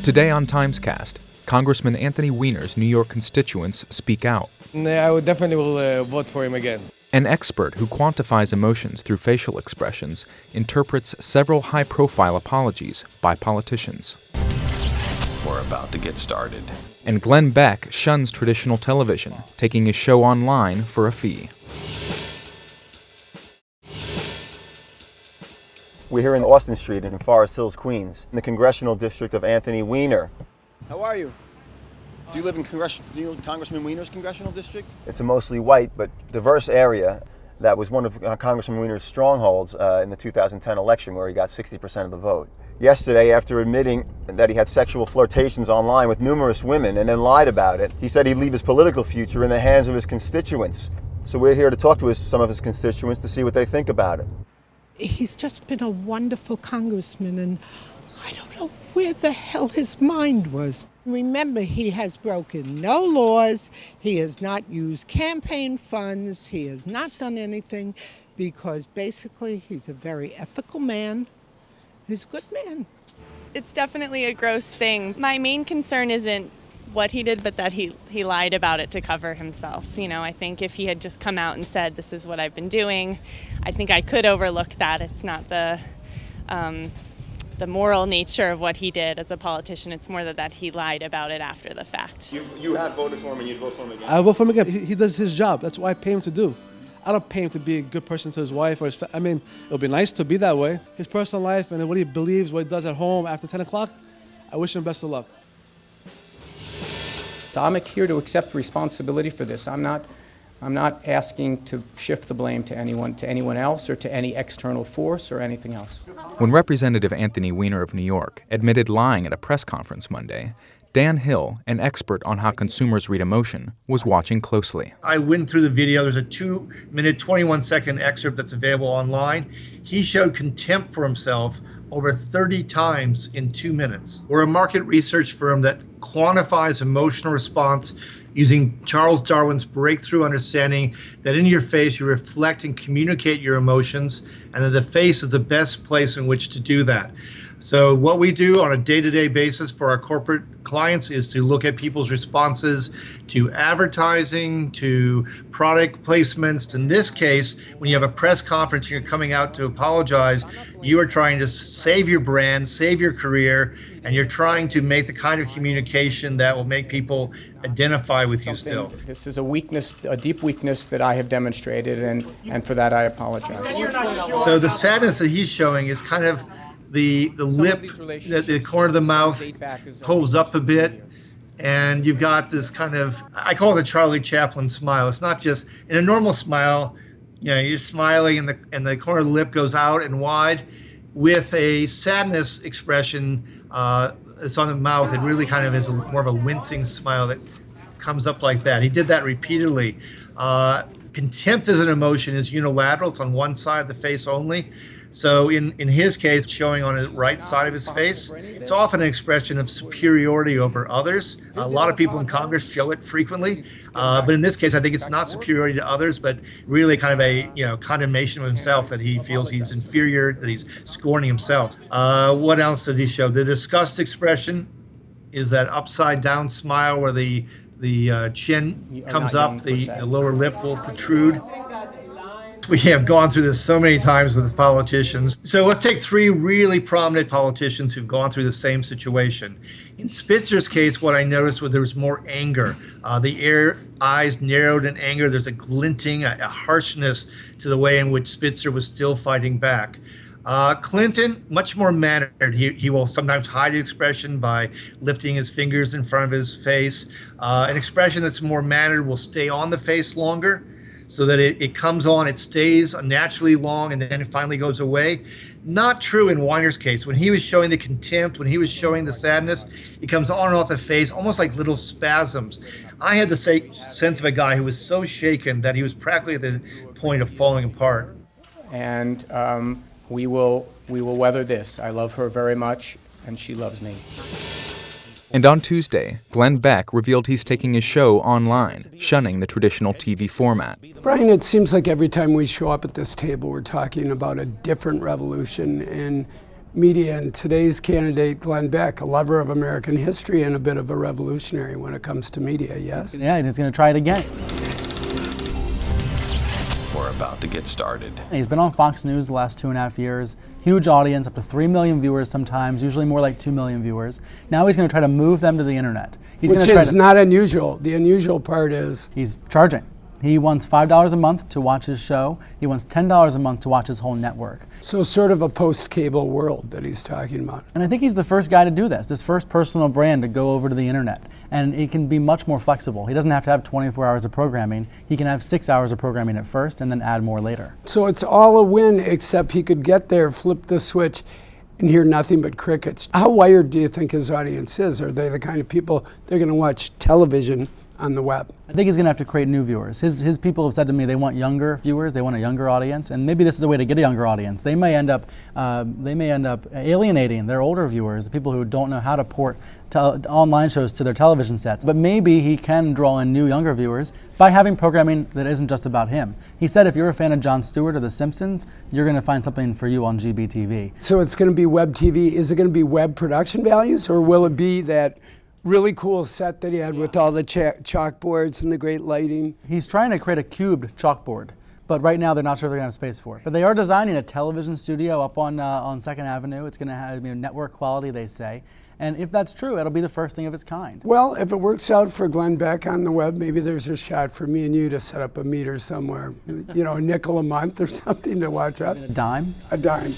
Today on TimesCast, Congressman Anthony Weiner's New York constituents speak out. I would definitely will vote for him again. An expert who quantifies emotions through facial expressions interprets several high-profile apologies by politicians. We're about to get started. And Glenn Beck shuns traditional television, taking his show online for a fee. We're here in Austin Street in Forest Hills, Queens, in the congressional district of Anthony Weiner. How are you? Do you live in Congressman Weiner's congressional district? It's a mostly white but diverse area that was one of Congressman Weiner's strongholds in the 2010 election, where he got 60% of the vote. Yesterday, after admitting that he had sexual flirtations online with numerous women and then lied about it, he said he'd leave his political future in the hands of his constituents. So we're here to talk to some of his constituents to see what they think about it. He's just been a wonderful congressman, and I don't know where the hell his mind was. Remember, he has broken no laws, he has not used campaign funds, he has not done anything, because basically he's a very ethical man. He's a good man. It's definitely a gross thing. My main concern isn't what he did, but that he lied about it to cover himself. You know, I think if he had just come out and said, this is what I've been doing, I think I could overlook that. It's not the moral nature of what he did as a politician. It's more that he lied about it after the fact. You have voted for him and you'd vote for him again? I vote for him again. He does his job. That's what I pay him to do. I don't pay him to be a good person to his wife or his I mean, it'll be nice to be that way. His personal life and what he believes, what he does at home after 10 o'clock, I wish him best of luck. So I'm here to accept responsibility for this. I'm not asking to shift the blame to anyone else or to any external force or anything else. When Representative Anthony Weiner of New York admitted lying at a press conference Monday, Dan Hill, an expert on how consumers read emotion, was watching closely. I went through the video. There's a 2-minute, 21-second excerpt that's available online. He showed contempt for himself over 30 times in 2 minutes. We're a market research firm that quantifies emotional response using Charles Darwin's breakthrough understanding that in your face you reflect and communicate your emotions, and that the face is the best place in which to do that. So what we do on a day-to-day basis for our corporate clients is to look at people's responses to advertising, to product placements. In this case, when you have a press conference and you're coming out to apologize, you are trying to save your brand, save your career, and you're trying to make the kind of communication that will make people identify with you still. This is a weakness, a deep weakness that I have demonstrated, and for that I apologize. So the sadness that he's showing is kind of the lip, the corner of the mouth pulls up a bit, and you've got this kind of, I call it the Charlie Chaplin smile. It's not just, in a normal smile, you know, you're smiling and the corner of the lip goes out and wide. With a sadness expression, it's on the mouth, it really kind of is more of a wincing smile that comes up like that. He did that repeatedly. Contempt as an emotion is unilateral. It's on one side of the face only. So in his case, showing on the right side of his face, it's often an expression of superiority over others. A lot of people in Congress show it frequently, but in this case, I think it's not superiority to others, but really kind of a condemnation of himself, that he feels he's inferior, that he's scorning himself. What else did he show? The disgust expression is that upside down smile where the chin comes up, the lower lip will protrude. We have gone through this so many times with politicians. So let's take 3 really prominent politicians who've gone through the same situation. In Spitzer's case, what I noticed was there was more anger. The eyes narrowed in anger. There's a glinting, a harshness to the way in which Spitzer was still fighting back. Clinton, much more mannered. He will sometimes hide an expression by lifting his fingers in front of his face. An expression that's more mannered will stay on the face longer, so that it comes on, it stays naturally long, and then it finally goes away. Not true in Weiner's case. When he was showing the contempt, when he was showing the sadness, it comes on and off the face, almost like little spasms. I had the sense of a guy who was so shaken that he was practically at the point of falling apart. And we will weather this. I love her very much, and she loves me. And on Tuesday, Glenn Beck revealed he's taking his show online, shunning the traditional TV format. Brian, it seems like every time we show up at this table, we're talking about a different revolution, and media, and today's candidate, Glenn Beck, a lover of American history and a bit of a revolutionary when it comes to media, yes? Yeah, and he's going to try it again. We're about to get started. He's been on Fox News the last 2.5 years. Huge audience, up to 3 million viewers sometimes, usually more like 2 million viewers. Now he's going to try to move them to the internet. Which is not unusual. The unusual part is he's charging. He wants $5 a month to watch his show. He wants $10 a month to watch his whole network. So sort of a post-cable world that he's talking about. And I think he's the first guy to do this first personal brand to go over to the internet. And it can be much more flexible. He doesn't have to have 24 hours of programming. He can have 6 hours of programming at first and then add more later. So it's all a win, except he could get there, flip the switch, and hear nothing but crickets. How wired do you think his audience is? Are they the kind of people they're going to watch television on the web? I think he's going to have to create new viewers. His people have said to me they want younger viewers, they want a younger audience, and maybe this is a way to get a younger audience. They may end up alienating their older viewers, the people who don't know how to port online shows to their television sets. But maybe he can draw in new younger viewers by having programming that isn't just about him. He said if you're a fan of Jon Stewart or The Simpsons, you're going to find something for you on GBTV. So it's going to be web TV. Is it going to be web production values, or will it be that really cool set that he had with all the chalkboards and the great lighting? He's trying to create a cubed chalkboard, but right now they're not sure they're going to have space for it. But they are designing a television studio up on 2nd Avenue. It's going to have network quality, they say. And if that's true, it'll be the first thing of its kind. Well, if it works out for Glenn Beck on the web, maybe there's a shot for me and you to set up a meter somewhere, a nickel a month or something to watch us. A dime? A dime.